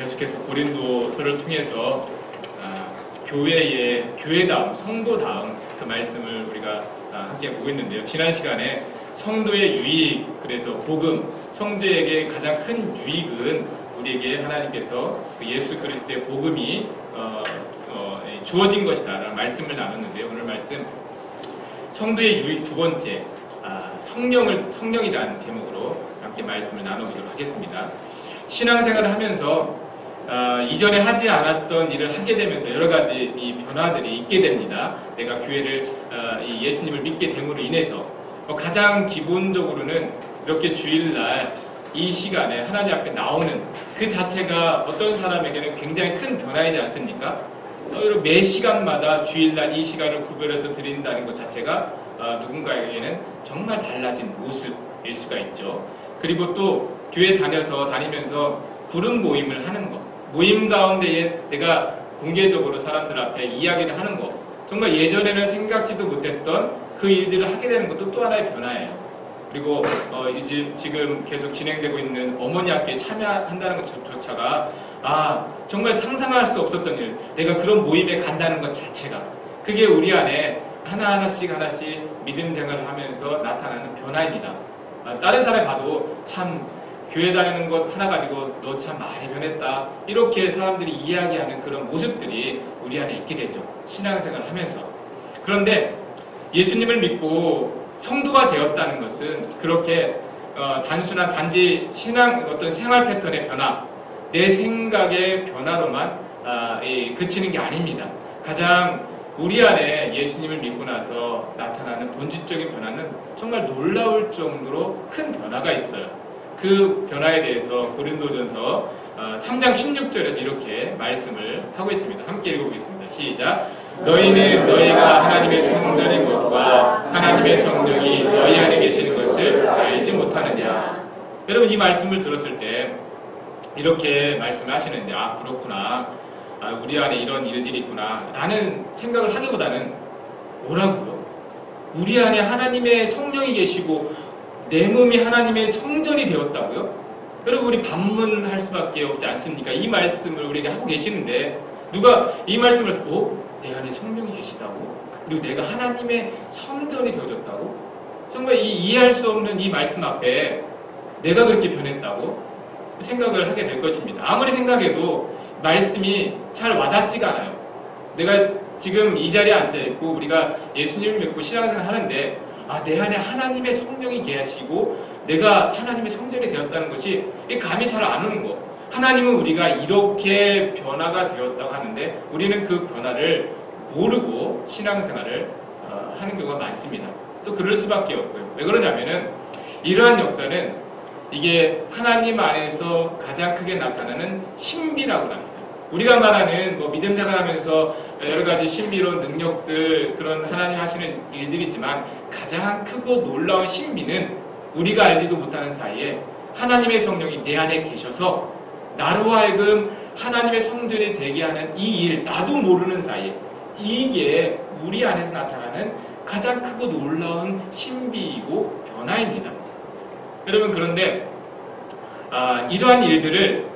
계속해서 고린도서를 통해서 교회다움, 성도다움 그 말씀을 우리가 함께 보고 있는데요. 지난 시간에 성도의 유익, 그래서 복음, 성도에게 가장 큰 유익은 우리에게 하나님께서 그 예수 그리스도의 복음이 주어진 것이다 라는 말씀을 나눴는데요. 오늘 말씀 성도의 유익 두 번째, 성령이라는 제목으로 함께 말씀을 나눠보도록 하겠습니다. 신앙생활을 하면서 이전에 하지 않았던 일을 하게 되면서 여러 가지 이 변화들이 있게 됩니다. 내가 교회를 예수님을 믿게 됨으로 인해서 가장 기본적으로는 이렇게 주일날 이 시간에 하나님 앞에 나오는 그 자체가 어떤 사람에게는 굉장히 큰 변화이지 않습니까? 매 시간마다 주일날 이 시간을 구별해서 드린다는 것 자체가 누군가에게는 정말 달라진 모습일 수가 있죠. 그리고 또 교회 다니면서 구름 모임을 하는 것, 모임 가운데에 내가 공개적으로 사람들 앞에 이야기를 하는 것, 정말 예전에는 생각지도 못했던 그 일들을 하게 되는 것도 또 하나의 변화예요. 그리고 지금 계속 진행되고 있는 어머니 학교에 참여한다는 것조차가 정말 상상할 수 없었던 일, 내가 그런 모임에 간다는 것 자체가 그게 우리 안에 하나씩 믿음 생활을 하면서 나타나는 변화입니다. 다른 사람이 봐도 참 교회 다니는 것 하나 가지고 너 참 많이 변했다 이렇게 사람들이 이야기하는 그런 모습들이 우리 안에 있게 되죠. 신앙생활을 하면서. 그런데 예수님을 믿고 성도가 되었다는 것은 그렇게 단순한 단지 어떤 생활 패턴의 변화, 내 생각의 변화로만 그치는 게 아닙니다. 가장 우리 안에 예수님을 믿고 나서 나타나는 본질적인 변화는 정말 놀라울 정도로 큰 변화가 있어요. 그 변화에 대해서 고린도전서 3장 16절에서 이렇게 말씀을 하고 있습니다. 함께 읽어보겠습니다. 시작. 너희는 너희가 하나님의 성전인 것과 하나님의 성령이 너희 안에 계시는 것을 알지 못하느냐. 여러분 이 말씀을 들었을 때 이렇게 말씀을 하시는데 그렇구나. 우리 안에 이런 일들이 있구나 라는 생각을 하기보다는 뭐라고요? 우리 안에 하나님의 성령이 계시고 내 몸이 하나님의 성전이 되었다고요? 여러분 우리 반문할 수밖에 없지 않습니까? 이 말씀을 우리에게 하고 계시는데 누가 이 말씀을 내 안에 성령이 계시다고? 그리고 내가 하나님의 성전이 되어졌다고? 정말 이해할 수 없는 이 말씀 앞에 내가 그렇게 변했다고 생각을 하게 될 것입니다. 아무리 생각해도 말씀이 잘 와닿지가 않아요. 내가 지금 이 자리에 앉아있고 우리가 예수님을 믿고 신앙생활 하는데 내 안에 하나님의 성령이 계시고 내가 하나님의 성전이 되었다는 것이 감이 잘 안 오는 거. 하나님은 우리가 이렇게 변화가 되었다고 하는데 우리는 그 변화를 모르고 신앙생활을 하는 경우가 많습니다. 또 그럴 수밖에 없고요. 왜 그러냐면은 이러한 역사는 이게 하나님 안에서 가장 크게 나타나는 신비라고 합니다. 우리가 말하는 믿음 생활하면서 여러 가지 신비로운 능력들, 그런 하나님 하시는 일들이 있지만 가장 크고 놀라운 신비는 우리가 알지도 못하는 사이에 하나님의 성령이 내 안에 계셔서 나로 하여금 하나님의 성전이 되게 하는 이 일, 나도 모르는 사이에 이게 우리 안에서 나타나는 가장 크고 놀라운 신비이고 변화입니다. 여러분 그런데 이러한 일들을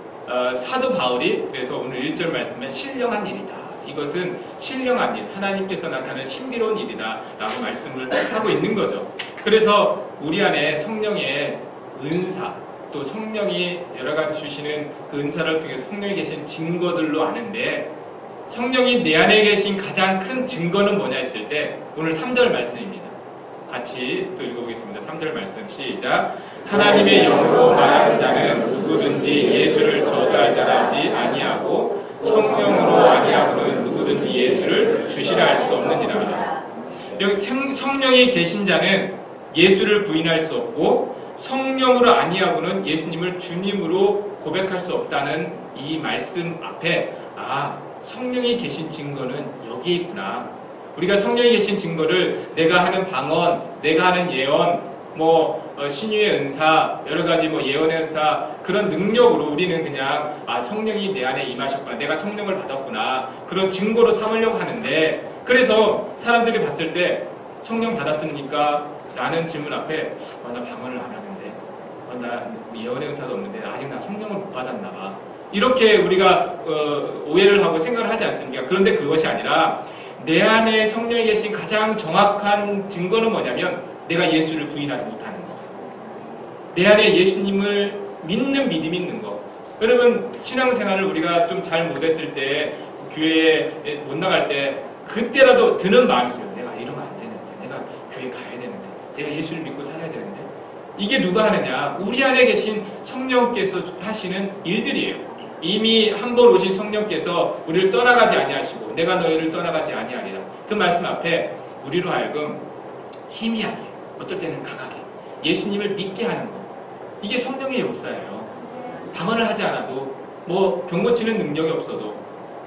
사도 바울이 그래서 오늘 1절 말씀에 신령한 일이다. 이것은 신령한 일, 하나님께서 나타내는 신비로운 일이다 라고 말씀을 하고 있는 거죠. 그래서 우리 안에 성령의 은사, 또 성령이 여러 가지 주시는 그 은사를 통해서 성령이 계신 증거들로 아는데 성령이 내 안에 계신 가장 큰 증거는 뭐냐 했을 때 오늘 3절 말씀입니다. 같이 또 읽어보겠습니다. 3절 말씀 시작. 하나님의 영으로 말하는 자는 누구든지 예수를 저주할 자라지 아니하고 성령으로 아니하고는 누구든지 예수를 주시라 할 수 없느니라. 여기 성령이 계신 자는 예수를 부인할 수 없고 성령으로 아니하고는 예수님을 주님으로 고백할 수 없다는 이 말씀 앞에 성령이 계신 증거는 여기에 있구나. 우리가 성령이 계신 증거를 내가 하는 방언, 내가 하는 예언, 신유의 은사, 여러 가지 예언의 은사, 그런 능력으로 우리는 그냥 성령이 내 안에 임하셨구나, 내가 성령을 받았구나, 그런 증거로 삼으려고 하는데, 그래서 사람들이 봤을 때 성령 받았습니까? 라는 질문 앞에 나 방언을 안 하는데, 나 예언의 은사도 없는데 아직 나 성령을 못 받았나 봐. 이렇게 우리가 오해를 하고 생각을 하지 않습니까? 그런데 그것이 아니라 내 안에 성령이 계신 가장 정확한 증거는 뭐냐면 내가 예수를 부인하지 못하는 것. 내 안에 예수님을 믿는 믿음이 있는 것. 여러분 신앙생활을 우리가 좀 잘 못했을 때 교회에 못 나갈 때 그때라도 드는 마음이 있어요. 내가 이러면 안 되는데, 내가 교회 가야 되는데, 내가 예수를 믿고 살아야 되는데. 이게 누가 하느냐? 우리 안에 계신 성령께서 하시는 일들이에요. 이미 한 번 오신 성령께서 우리를 떠나가지 아니하시고 내가 너희를 떠나가지 아니하리라. 그 말씀 앞에 우리로 하여금 희미하게, 어떨 때는 강하게 예수님을 믿게 하는 것. 이게 성령의 역사예요. 방언을 하지 않아도 뭐 병 고치는 능력이 없어도.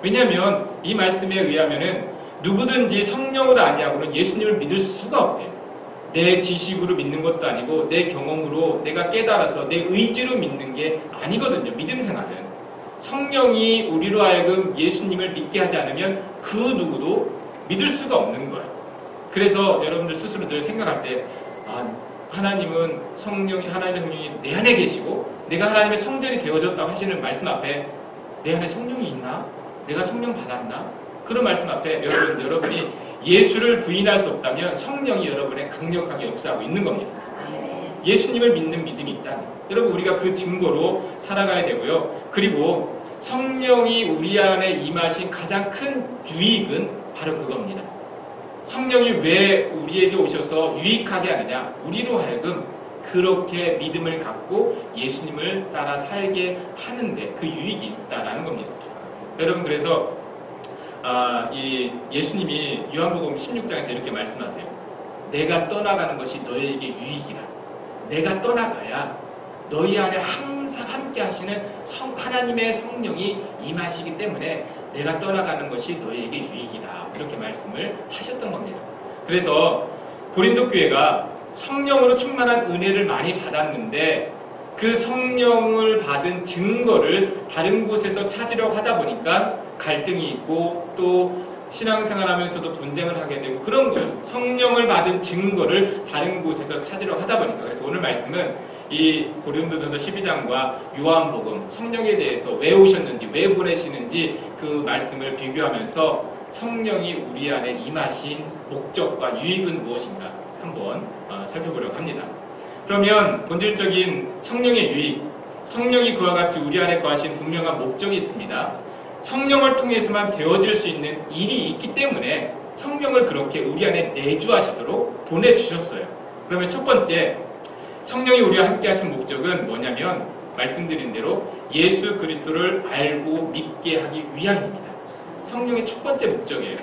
왜냐하면 이 말씀에 의하면은 누구든지 성령으로 아니하고는 예수님을 믿을 수가 없대요. 내 지식으로 믿는 것도 아니고 내 경험으로 내가 깨달아서 내 의지로 믿는 게 아니거든요. 믿음 생활은. 성령이 우리로 하여금 예수님을 믿게 하지 않으면 그 누구도 믿을 수가 없는 거예요. 그래서 여러분들 스스로 늘 생각할 때 하나님은 하나님의 성령이 내 안에 계시고 내가 하나님의 성전이 되어졌다고 하시는 말씀 앞에 내 안에 성령이 있나? 내가 성령 받았나? 그런 말씀 앞에 여러분이 예수를 부인할 수 없다면 성령이 여러분의 강력하게 역사하고 있는 겁니다. 예수님을 믿는 믿음이 있다. 여러분 우리가 그 증거로 살아가야 되고요. 그리고 성령이 우리 안에 임하신 가장 큰 유익은 바로 그겁니다. 성령이 왜 우리에게 오셔서 유익하게 하느냐? 우리로 하여금 그렇게 믿음을 갖고 예수님을 따라 살게 하는데 그 유익이 있다라는 겁니다. 여러분 그래서 이 예수님이 요한복음 16장에서 이렇게 말씀하세요. 내가 떠나가는 것이 너희에게 유익이라. 내가 떠나가야 너희 안에 항상 함께 하시는 하나님의 성령이 임하시기 때문에 내가 떠나가는 것이 너희에게 유익이다. 이렇게 말씀을 하셨던 겁니다. 그래서 고린도 교회가 성령으로 충만한 은혜를 많이 받았는데 그 성령을 받은 증거를 다른 곳에서 찾으려고 하다 보니까 갈등이 있고 또 신앙생활하면서도 분쟁을 하게 되고 그런 거예요. 성령을 받은 증거를 다른 곳에서 찾으려고 하다 보니까. 그래서 오늘 말씀은 이 고린도전서 12장과 요한복음 성령에 대해서 왜 오셨는지 왜 보내시는지 그 말씀을 비교하면서 성령이 우리 안에 임하신 목적과 유익은 무엇인가 한번 살펴보려고 합니다. 그러면 본질적인 성령의 유익, 성령이 그와 같이 우리 안에 거하신 분명한 목적이 있습니다. 성령을 통해서만 되어질 수 있는 일이 있기 때문에 성령을 그렇게 우리 안에 내주하시도록 보내주셨어요. 그러면 첫 번째, 성령이 우리와 함께 하신 목적은 뭐냐면 말씀드린 대로 예수 그리스도를 알고 믿게 하기 위함입니다. 성령의 첫 번째 목적이에요.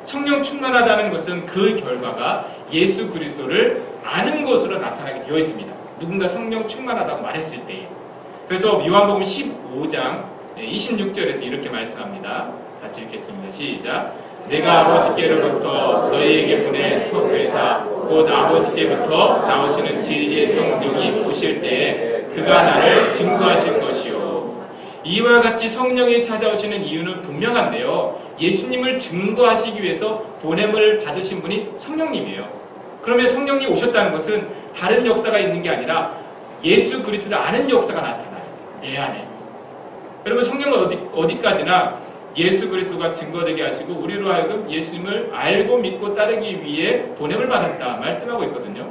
성령 충만하다는 것은 그 결과가 예수 그리스도를 아는 것으로 나타나게 되어 있습니다. 누군가 성령 충만하다고 말했을 때에. 그래서 요한복음 15장 26절에서 이렇게 말씀합니다. 같이 읽겠습니다. 시작. 내가 아버지께로부터 너희에게 보낸 스포크에서 곧 아버지께부터 나오시는 진리의 성령이 오실 때에 그가 나를 증거하실 것이요. 이와 같이 성령이 찾아오시는 이유는 분명한데요. 예수님을 증거하시기 위해서 보냄을 받으신 분이 성령님이에요. 그러면 성령이 오셨다는 것은 다른 역사가 있는 게 아니라 예수 그리스도를 아는 역사가 나타나요. 내 안에. 여러분 성령은 어디까지나 예수 그리스도가 증거되게 하시고 우리로 하여금 예수님을 알고 믿고 따르기 위해 보냄을 받았다 말씀하고 있거든요.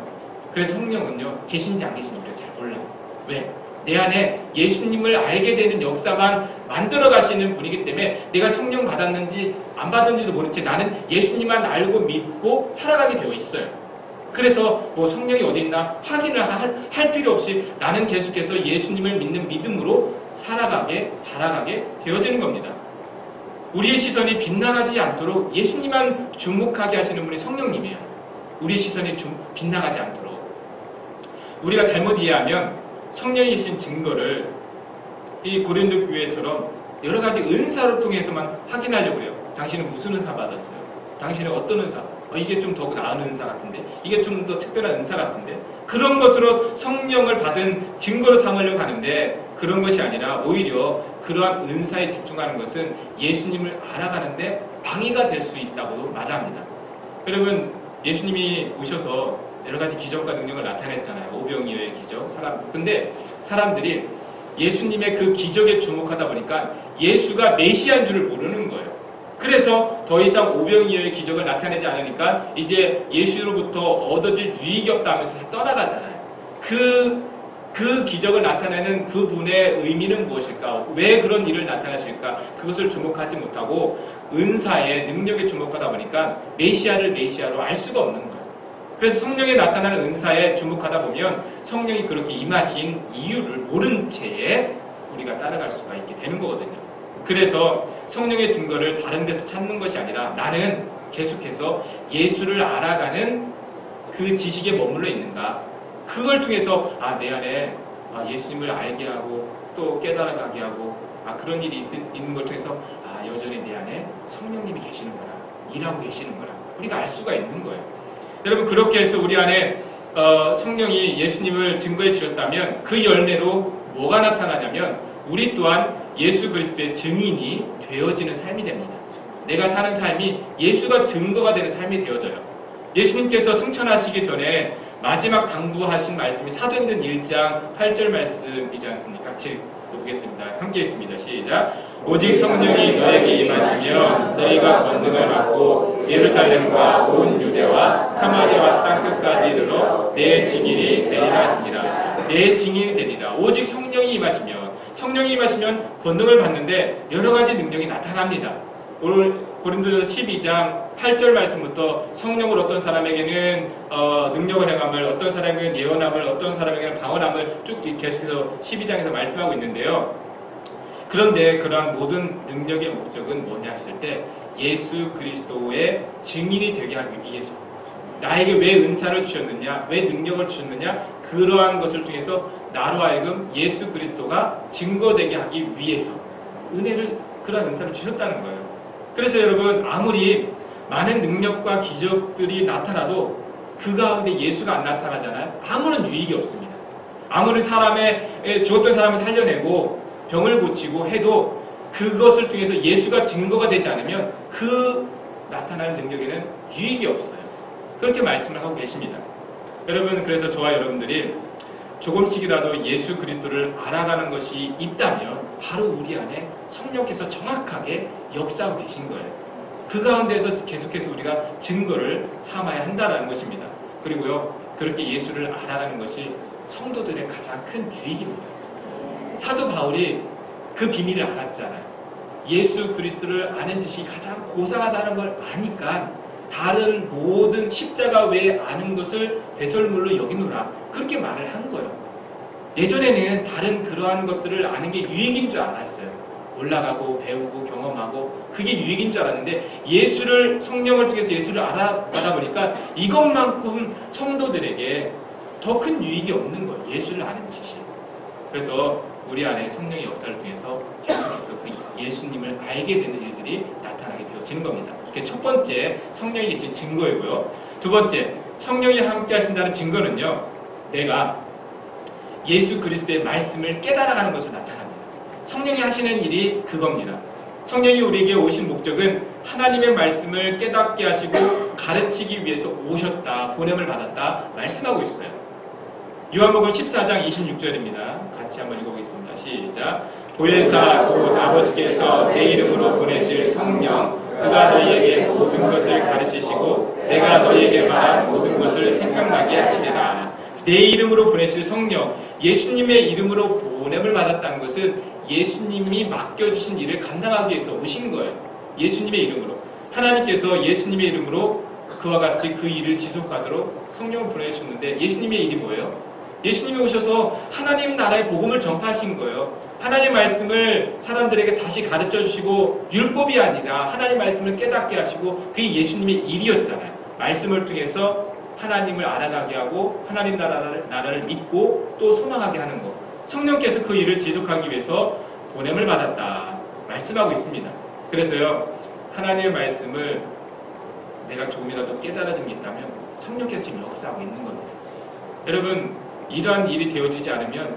그래서 성령은요 계신지 안 계신지 우리가 잘 몰라요. 왜? 내 안에 예수님을 알게 되는 역사만 만들어 가시는 분이기 때문에 내가 성령 받았는지 안 받았는지도 모른 채 나는 예수님만 알고 믿고 살아가게 되어 있어요. 그래서 뭐 성령이 어디 있나 확인을 할 필요 없이 나는 계속해서 예수님을 믿는 믿음으로 살아가게 자라가게 되어지는 겁니다. 우리의 시선이 빗나가지 않도록 예수님만 주목하게 하시는 분이 성령님이에요. 우리의 시선이 빗나가지 않도록. 우리가 잘못 이해하면 성령이 계신 증거를 이 고린도 교회처럼 여러 가지 은사를 통해서만 확인하려고 해요. 당신은 무슨 은사 받았어요? 당신은 어떤 은사? 이게 좀 더 나은 은사 같은데? 이게 좀 더 특별한 은사 같은데? 그런 것으로 성령을 받은 증거로 삼으려고 하는데 그런 것이 아니라 오히려 그러한 은사에 집중하는 것은 예수님을 알아가는데 방해가 될 수 있다고 말합니다. 여러분 예수님이 오셔서 여러 가지 기적과 능력을 나타냈잖아요. 오병이어의 기적. 근데 사람들이 예수님의 그 기적에 주목하다 보니까 예수가 메시아인 줄을 모르는 거예요. 그래서 더 이상 오병이어의 기적을 나타내지 않으니까 이제 예수로부터 얻어질 유익이 없다 하면서 다 떠나가잖아요. 그 기적을 나타내는 그분의 의미는 무엇일까? 왜 그런 일을 나타내실까? 그것을 주목하지 못하고 은사의 능력에 주목하다 보니까 메시아를 메시아로 알 수가 없는 거예요. 그래서 성령에 나타나는 은사에 주목하다 보면 성령이 그렇게 임하신 이유를 모른 채에 우리가 따라갈 수가 있게 되는 거거든요. 그래서 성령의 증거를 다른 데서 찾는 것이 아니라 나는 계속해서 예수를 알아가는 그 지식에 머물러 있는가? 그걸 통해서 내 안에 예수님을 알게 하고 또 깨달아가게 하고 그런 일이 있는 걸 통해서 여전히 내 안에 성령님이 계시는구나, 일하고 계시는구나 우리가 알 수가 있는 거예요. 여러분 그렇게 해서 우리 안에 성령이 예수님을 증거해 주셨다면 그 열매로 뭐가 나타나냐면 우리 또한 예수 그리스도의 증인이 되어지는 삶이 됩니다. 내가 사는 삶이 예수가 증거가 되는 삶이 되어져요. 예수님께서 승천하시기 전에 마지막 당부하신 말씀이 사도행전 1장 8절 말씀이지 않습니까? 같이 보겠습니다. 함께 있습니다. 시작. 오직 성령이 너에게 임하시면 너희가 권능을 받고 예루살렘과 온 유대와 사마리아와 땅끝까지 이르러 내 증인이 되리라 하시니라. 내 증인이 되리라. 오직 성령이 임하시면 권능을 받는데 여러 가지 능력이 나타납니다. 오늘 고린도전서 12장 8절 말씀부터 성령을 어떤 사람에게는 능력을 행함을, 어떤 사람에게는 예언함을, 어떤 사람에게는 방언함을 쭉 계속해서 12장에서 말씀하고 있는데요. 그런데 그러한 모든 능력의 목적은 뭐냐 했을 때 예수 그리스도의 증인이 되게 하기 위해서 나에게 왜 은사를 주셨느냐, 왜 능력을 주셨느냐, 그러한 것을 통해서 나로 하여금 예수 그리스도가 증거되게 하기 위해서 은혜를, 그러한 은사를 주셨다는 거예요. 그래서 여러분 아무리 많은 능력과 기적들이 나타나도 그 가운데 예수가 안 나타나잖아요. 아무런 유익이 없습니다. 아무리 죽었던 사람을 살려내고 병을 고치고 해도 그것을 통해서 예수가 증거가 되지 않으면 그 나타나는 능력에는 유익이 없어요. 그렇게 말씀을 하고 계십니다. 여러분 그래서 저와 여러분들이 조금씩이라도 예수 그리스도를 알아가는 것이 있다면 바로 우리 안에 성령께서 정확하게 역사하고 계신 거예요. 그 가운데서 계속해서 우리가 증거를 삼아야 한다는 것입니다. 그리고요 그렇게 예수를 알아가는 것이 성도들의 가장 큰 유익입니다. 사도 바울이 그 비밀을 알았잖아요. 예수 그리스도를 아는 지식이 가장 고상하다는 걸 아니까 다른 모든 십자가 외에 아는 것을 배설물로 여기노라 그렇게 말을 한 거예요. 예전에는 다른 그러한 것들을 아는 게 유익인 줄 알았어요. 올라가고 배우고 경험하고 그게 유익인 줄 알았는데 성령을 통해서 예수를 알아가다 보니까 이것만큼 성도들에게 더 큰 유익이 없는 거예요. 예수를 아는 지식. 그래서 우리 안에 성령의 역사를 통해서 계속해서 그 예수님을 알게 되는 일들이 나타나게 되어지는 겁니다. 그게 첫 번째 성령이 계신 증거이고요. 두 번째 성령이 함께 하신다는 증거는요. 내가 예수 그리스도의 말씀을 깨달아가는 것으로 나타납니다. 성령이 하시는 일이 그겁니다. 성령이 우리에게 오신 목적은 하나님의 말씀을 깨닫게 하시고 가르치기 위해서 오셨다, 보냄을 받았다 말씀하고 있어요. 요한복음 14장 26절입니다. 같이 한번 읽어보겠습니다. 시작. 보혜사 곧 아버지께서 내 이름으로 보내실 성령 그가 너희에게 모든 것을 가르치시고 내가 너희에게 말한 모든 것을 생각나게 하시리라. 내 이름으로 보내실 성령, 예수님의 이름으로 보냄을 받았다는 것은 예수님이 맡겨주신 일을 감당하기 위해서 오신 거예요. 예수님의 이름으로. 하나님께서 예수님의 이름으로 그와 같이 그 일을 지속하도록 성령을 보내주셨는데 예수님의 일이 뭐예요? 예수님이 오셔서 하나님 나라의 복음을 전파하신 거예요. 하나님 말씀을 사람들에게 다시 가르쳐 주시고 율법이 아니라 하나님 말씀을 깨닫게 하시고 그게 예수님의 일이었잖아요. 말씀을 통해서 하나님을 알아가게 하고 하나님 나라를 믿고 또 소망하게 하는 것. 성령께서 그 일을 지속하기 위해서 보냄을 받았다 말씀하고 있습니다. 그래서요 하나님의 말씀을 내가 조금이라도 깨달아진 게 있다면 성령께서 지금 역사하고 있는 겁니다. 여러분 이러한 일이 되어지지 않으면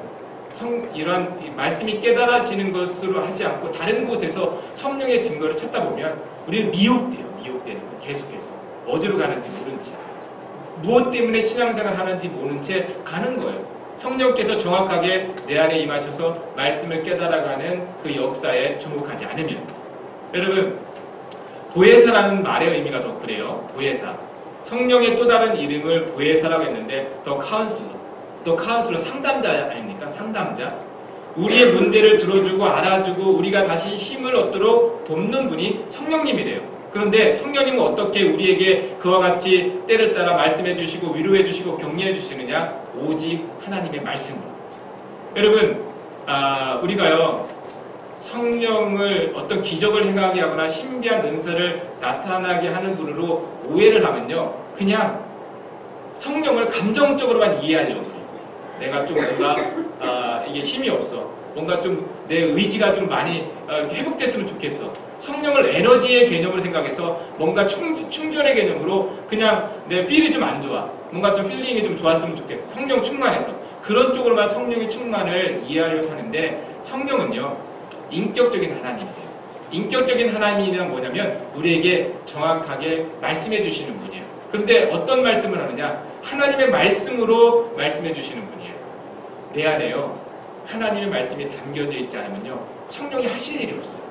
이러한 말씀이 깨달아지는 것으로 하지 않고 다른 곳에서 성령의 증거를 찾다 보면 우리는 미혹되는 거예요. 계속해서 어디로 가는지 모른 채 무엇 때문에 신앙생활 하는지 모른 채 가는 거예요. 성령께서 정확하게 내 안에 임하셔서 말씀을 깨달아가는 그 역사에 주목하지 않으면. 여러분, 보혜사라는 말의 의미가 더 그래요. 보혜사. 성령의 또 다른 이름을 보혜사라고 했는데 더 카운슬러 상담자 아닙니까? 상담자. 우리의 문제를 들어주고 알아주고 우리가 다시 힘을 얻도록 돕는 분이 성령님이래요. 그런데 성령님은 어떻게 우리에게 그와 같이 때를 따라 말씀해 주시고 위로해 주시고 격려해 주시느냐? 오직 하나님의 말씀으로. 여러분, 우리가요 성령을 어떤 기적을 행하게 하거나 신비한 은사를 나타나게 하는 분으로 오해를 하면요, 그냥 성령을 감정적으로만 이해하려고 해요. 내가 좀 뭔가 이게 힘이 없어, 뭔가 좀 내 의지가 좀 많이 회복됐으면 좋겠어. 성령을 에너지의 개념으로 생각해서 뭔가 충전의 개념으로 그냥 내 필이 좀 안 좋아, 뭔가 좀 필링이 좀 좋았으면 좋겠어. 성령 충만해서 그런 쪽으로만 성령의 충만을 이해하려고 하는데, 성령은요 인격적인 하나님이세요. 인격적인 하나님이란 뭐냐면 우리에게 정확하게 말씀해 주시는 분이에요. 그런데 어떤 말씀을 하느냐? 하나님의 말씀으로 말씀해 주시는 분이에요. 내 안에요 하나님의 말씀이 담겨져 있지 않으면요 성령이 하실 일이 없어요.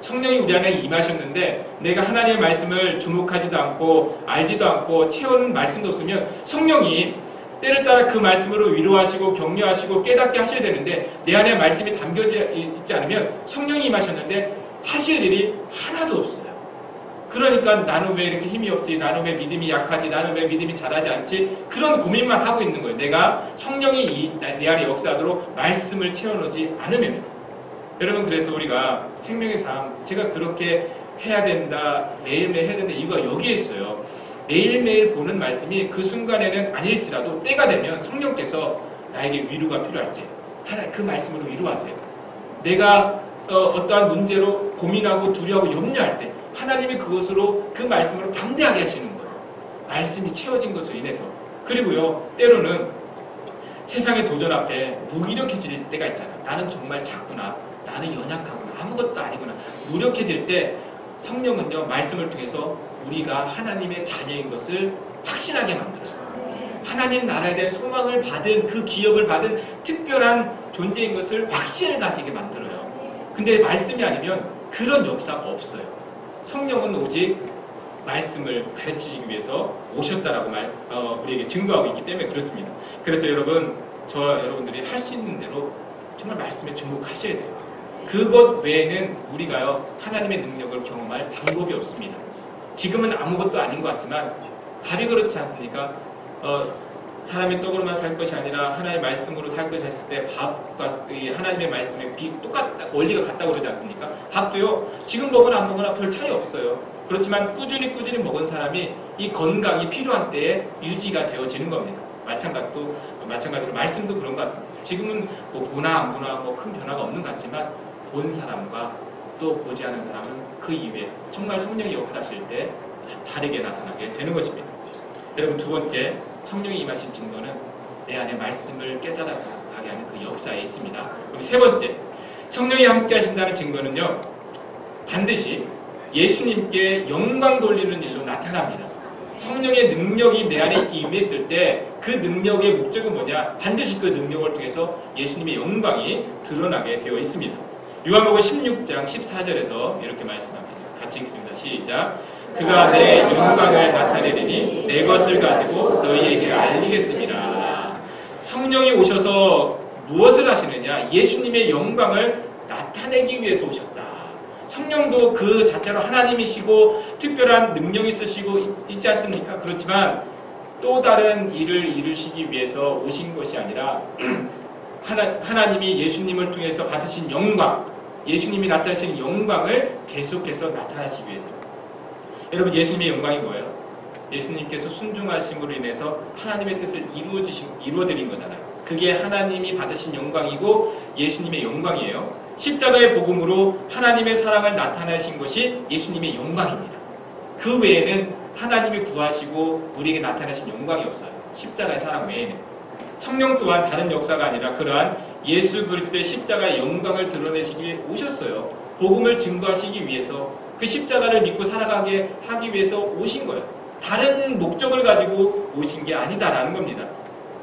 성령이 우리 안에 임하셨는데 내가 하나님의 말씀을 주목하지도 않고 알지도 않고 채우는 말씀도 없으면, 성령이 때를 따라 그 말씀으로 위로하시고 격려하시고 깨닫게 하셔야 되는데 내 안에 말씀이 담겨져 있지 않으면 성령이 임하셨는데 하실 일이 하나도 없어요. 그러니까 나는 왜 이렇게 힘이 없지? 나는 왜 믿음이 약하지? 나는 왜 믿음이 잘하지 않지? 그런 고민만 하고 있는 거예요. 내가 성령이 내 안에 역사하도록 말씀을 채워놓지 않으면. 여러분, 그래서 우리가 생명의 삶, 제가 그렇게 해야 된다, 매일매일 해야 된다, 이유가 여기에 있어요. 매일매일 보는 말씀이 그 순간에는 아닐지라도 때가 되면 성령께서 나에게 위로가 필요할 때 하나님 그 말씀으로 위로하세요. 내가 어떠한 문제로 고민하고 두려워하고 염려할 때 하나님이 그것으로 그 말씀으로 담대하게 하시는 거예요. 말씀이 채워진 것으로 인해서. 그리고요 때로는 세상의 도전 앞에 무기력해질 때가 있잖아요. 나는 정말 작구나, 나는 연약하구나, 아무것도 아니구나, 무력해질 때 성령은요 말씀을 통해서 우리가 하나님의 자녀인 것을 확신하게 만들어요. 하나님 나라에 대한 소망을 받은, 그 기업을 받은 특별한 존재인 것을 확신을 가지게 만들어요. 근데 말씀이 아니면 그런 역사가 없어요. 성령은 오직 말씀을 가르치시기 위해서 오셨다라고 우리에게 증거하고 있기 때문에 그렇습니다. 그래서 여러분, 여러분들이 할 수 있는 대로 정말 말씀에 주목하셔야 돼요. 그것 외에는 우리가요 하나님의 능력을 경험할 방법이 없습니다. 지금은 아무것도 아닌 것 같지만 답이 그렇지 않습니까? 사람이 떡으로만 살 것이 아니라 하나님의 말씀으로 살 것이 했을 때 밥과 하나님의 말씀에 똑같다, 원리가 같다고 그러지 않습니까? 밥도요 지금 먹으나 안 먹으나 별 차이 없어요. 그렇지만 꾸준히 먹은 사람이 이 건강이 필요한 때에 유지가 되어지는 겁니다. 마찬가지로 말씀도 그런 것 같습니다. 지금은 뭐 보나 안 보나 뭐 큰 변화가 없는 것 같지만 본 사람과 또 보지 않은 사람은 그 이후에 정말 성령이 역사하실 때 다르게 나타나게 되는 것입니다. 여러분, 두 번째, 성령이 임하신 증거는 내 안에 말씀을 깨달아가게 하는 그 역사에 있습니다. 그럼 세 번째, 성령이 함께 하신다는 증거는요 반드시 예수님께 영광 돌리는 일로 나타납니다. 성령의 능력이 내 안에 임했을 때 그 능력의 목적은 뭐냐? 반드시 그 능력을 통해서 예수님의 영광이 드러나게 되어 있습니다. 요한복음 16장 14절에서 이렇게 말씀합니다. 같이 읽습니다. 시작. 그가 내 영광을 나타내리니 내 것을 가지고 너희에게 알리겠습니다. 성령이 오셔서 무엇을 하시느냐? 예수님의 영광을 나타내기 위해서 오셨다. 성령도 그 자체로 하나님이시고 특별한 능력이 있으시고 있지 않습니까? 그렇지만 또 다른 일을 이루시기 위해서 오신 것이 아니라 하나님이 예수님을 통해서 받으신 영광, 예수님이 나타내신 영광을 계속해서 나타내시기 위해서. 여러분, 예수님의 영광이 뭐예요? 예수님께서 순종하심으로 인해서 하나님의 뜻을 이루어드린 거잖아요. 그게 하나님이 받으신 영광이고 예수님의 영광이에요. 십자가의 복음으로 하나님의 사랑을 나타내신 것이 예수님의 영광입니다. 그 외에는 하나님이 구하시고 우리에게 나타내신 영광이 없어요. 십자가의 사랑 외에는. 성령 또한 다른 역사가 아니라 그러한 예수 그리스도의 십자가의 영광을 드러내시기 위해 오셨어요. 복음을 증거하시기 위해서, 그 십자가를 믿고 살아가게 하기 위해서 오신 거예요. 다른 목적을 가지고 오신 게 아니다라는 겁니다.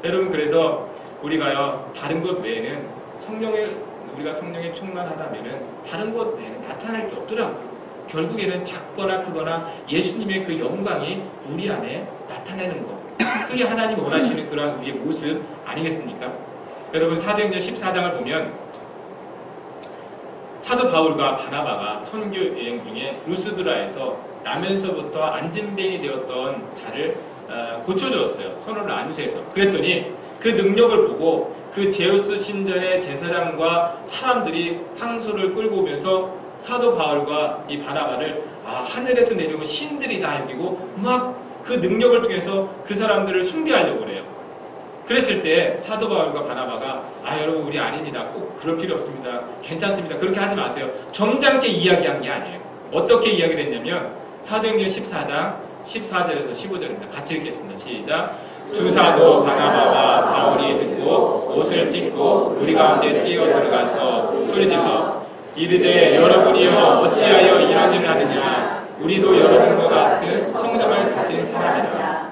여러분, 그래서 우리가요 다른 것 외에는 우리가 성령에 충만하다면은 다른 것 외에는 나타날 게 없더라고요. 결국에는 작거나 크거나 예수님의 그 영광이 우리 안에 나타내는 것. 그게 하나님 원하시는 그러한 우리의 모습 아니겠습니까? 여러분 사도행전 14장을 보면 사도 바울과 바나바가 선교 여행 중에 루스드라에서 나면서부터 안진뱅이 되었던 자를 고쳐주었어요. 손을 안으셔서. 그랬더니 그 능력을 보고 그 제우스 신전의 제사장과 사람들이 황소를 끌고 오면서 사도 바울과 이 바나바를 하늘에서 내려온 신들이다 여기고 막 그 능력을 통해서 그 사람들을 숭배하려고 그래요. 그랬을 때 사도 바울과 바나바가 여러분 우리 아닙니다. 꼭 그럴 필요 없습니다. 괜찮습니다. 그렇게 하지 마세요. 점잖게 이야기한 게 아니에요. 어떻게 이야기를 했냐면 사도행전 14장 14절에서 15절입니다. 같이 읽겠습니다. 시작. 두 사도 바나바와 바울이 듣고 옷을 찢고 우리 가운데 뛰어 들어가서 소리질러 이르되 여러분이여 어찌하여 이런 일을 하느냐 우리도 여러분과 같은 성령을 가진 사람이라.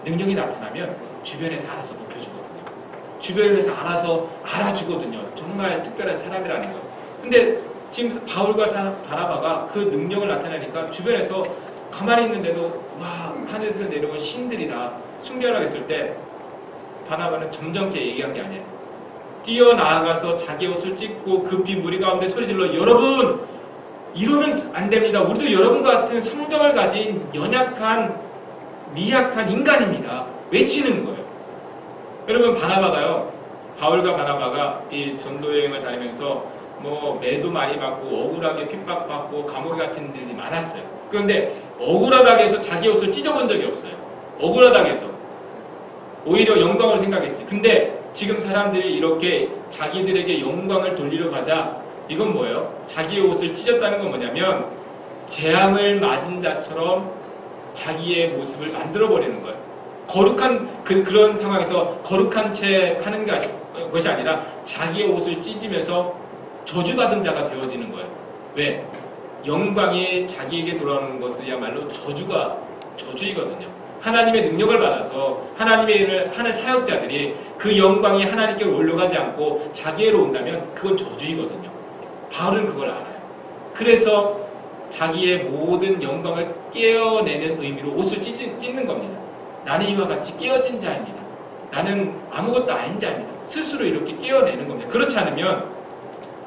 능력이 나타나면 주변에서 알아서 높여주거든요. 주변에서 알아서 알아주거든요. 정말 특별한 사람이라는 거. 근데 지금 바울과 바나바가 그 능력을 나타내니까 주변에서 가만히 있는데도 와 하늘에서 내려온 신들이다 숭배하라고 했을 때 바나바는 점잖게 얘기한 게 아니에요. 뛰어나가서 자기 옷을 찢고 급히 무리 가운데 소리질러 여러분 이러면 안 됩니다. 우리도 여러분 같은 성정을 가진 연약한 미약한 인간입니다. 외치는 거예요. 여러분 바나바가요 바울과 바나바가 이 전도여행을 다니면서 매도 많이 받고 억울하게 핍박받고 감옥에 갇힌 일이 많았어요. 그런데 억울하다고 해서 자기 옷을 찢어본 적이 없어요. 억울하다고 해서 오히려 영광을 생각했지. 근데 지금 사람들이 이렇게 자기들에게 영광을 돌리려 가자 이건 뭐예요? 자기의 옷을 찢었다는 건 뭐냐면 재앙을 맞은 자처럼 자기의 모습을 만들어버리는 거예요. 거룩한 그런 상황에서 거룩한 채 하는 것이 아니라 자기의 옷을 찢으면서 저주받은 자가 되어지는 거예요. 왜? 영광이 자기에게 돌아오는 것이야말로 저주이거든요. 하나님의 능력을 받아서 하나님의 일을 하는 사역자들이 그 영광이 하나님께 올라가지 않고 자기애로 온다면 그건 저주이거든요. 바울은 그걸 알아요. 그래서 자기의 모든 영광을 깨어내는 의미로 옷을 찢는 겁니다. 나는 이와 같이 깨어진 자입니다. 나는 아무것도 아닌 자입니다. 스스로 이렇게 깨어내는 겁니다. 그렇지 않으면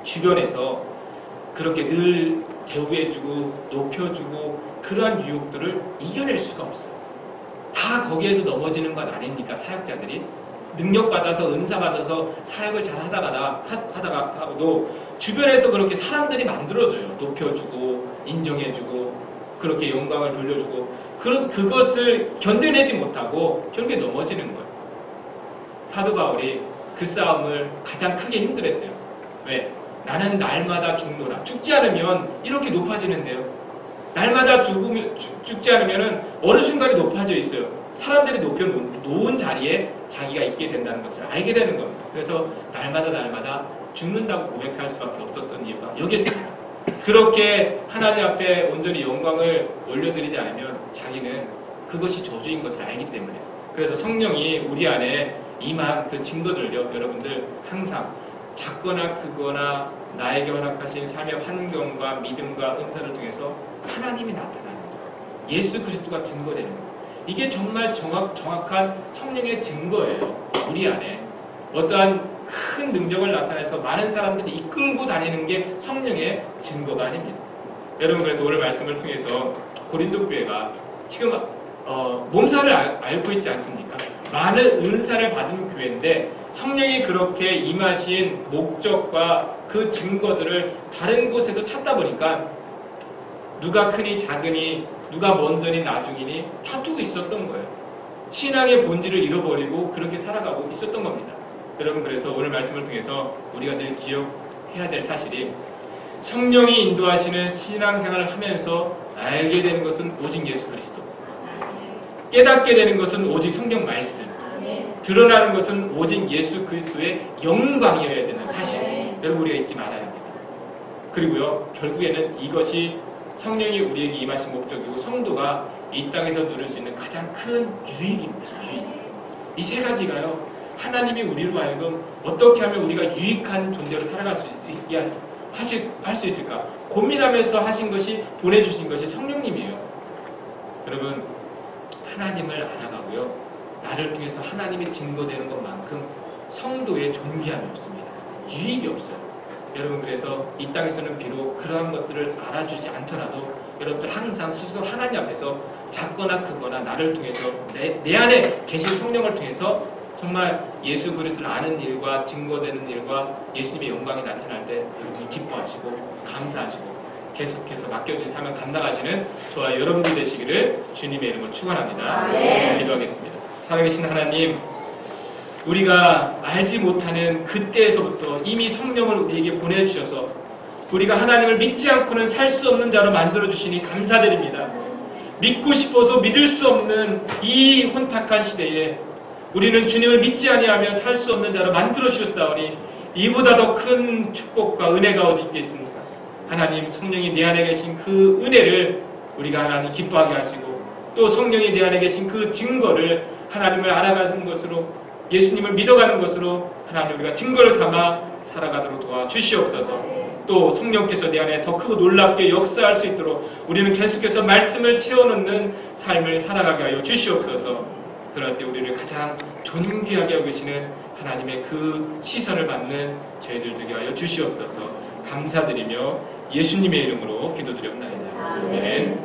주변에서 그렇게 늘 대우해주고 높여주고 그러한 유혹들을 이겨낼 수가 없어요. 다 거기에서 넘어지는 건 아닙니까? 사역자들이 능력받아서 은사받아서 사역을 잘 하다가도 주변에서 그렇게 사람들이 만들어줘요. 높여주고 인정해주고 그렇게 영광을 돌려주고 그것을 견뎌내지 못하고 결국에 넘어지는 거예요. 사도 바울이 그 싸움을 가장 크게 힘들었어요. 왜? 나는 날마다 죽노라. 죽지 않으면 이렇게 높아지는데요. 날마다 죽지 않으면 어느 순간에 높아져 있어요. 사람들이 높여놓은 자리에 자기가 있게 된다는 것을 알게 되는 겁니다. 그래서 날마다 죽는다고 고백할 수밖에 없었던 이유가 여기 있습니다. 그렇게 하나님 앞에 온전히 영광을 올려드리지 않으면 자기는 그것이 저주인 것을 알기 때문에 그래서 성령이 우리 안에 임한 그 증거들요. 여러분들 항상 작거나 크거나 나에게 허락하신 삶의 환경과 믿음과 은사를 통해서 하나님이 나타나는 거예요. 예수 그리스도가 증거되는 거예요. 이게 정말 정확한 성령의 증거예요. 우리 안에 어떠한 큰 능력을 나타내서 많은 사람들이 이끌고 다니는 게 성령의 증거가 아닙니다. 여러분 그래서 오늘 말씀을 통해서 고린도 교회가 지금 몸살을 앓고 있지 않습니까? 많은 은사를 받은 교회인데 성령이 그렇게 임하신 목적과 그 증거들을 다른 곳에서 찾다 보니까 누가 크니 작으니 누가 먼저니 나중이니 다투고 있었던 거예요. 신앙의 본질을 잃어버리고 그렇게 살아가고 있었던 겁니다. 여러분 그래서 오늘 말씀을 통해서 우리가 늘 기억해야 될 사실이 성령이 인도하시는 신앙생활을 하면서 알게 되는 것은 오직 예수 그리스도, 깨닫게 되는 것은 오직 성경 말씀, 드러나는 것은 오직 예수 그리스도의 영광이어야 되는 사실, 여러분 우리가 잊지 말아야 합니다. 그리고요 결국에는 이것이 성령이 우리에게 임하신 목적이고 성도가 이 땅에서 누릴 수 있는 가장 큰 유익입니다. 유익. 이 세 가지가요 하나님이 우리로 하여금 어떻게 하면 우리가 유익한 존재로 살아갈 수 있게 할 수 있을까 고민하면서 하신 것이, 보내주신 것이 성령님이에요. 여러분, 하나님을 알아가고요, 나를 통해서 하나님이 증거되는 것만큼 성도의 존귀함이 없습니다. 유익이 없어요. 여러분, 그래서 이 땅에서는 비록 그러한 것들을 알아주지 않더라도 여러분들 항상 스스로 하나님 앞에서 작거나 크거나 나를 통해서 내 안에 계신 성령을 통해서 정말 예수 그리스도를 아는 일과 증거되는 일과 예수님의 영광이 나타날 때 여러분이 기뻐하시고 감사하시고 계속해서 맡겨진 삶을 감당하시는 저와 여러분들 되시기를 주님의 이름으로 축원합니다. 기도하겠습니다. 살아계신 하나님, 우리가 알지 못하는 그때에서부터 이미 성령을 우리에게 보내주셔서 우리가 하나님을 믿지 않고는 살 수 없는 자로 만들어주시니 감사드립니다. 믿고 싶어도 믿을 수 없는 이 혼탁한 시대에 우리는 주님을 믿지 아니하며 살 수 없는 자로 만들어주셨사오니 이보다 더 큰 축복과 은혜가 어디 있겠습니까? 하나님, 성령이 내 안에 계신 그 은혜를 우리가 하나님 기뻐하게 하시고, 또 성령이 내 안에 계신 그 증거를 하나님을 알아가는 것으로, 예수님을 믿어가는 것으로 하나님 우리가 증거를 삼아 살아가도록 도와주시옵소서. 또 성령께서 내 안에 더 크고 놀랍게 역사할 수 있도록 우리는 계속해서 말씀을 채워넣는 삶을 살아가게 하여 주시옵소서. 그럴 때 우리를 가장 존귀하게 하고 계시는 하나님의 그 시선을 받는 저희들 되게 하여 주시옵소서. 감사드리며 예수님의 이름으로 기도드리옵나이다. 아멘.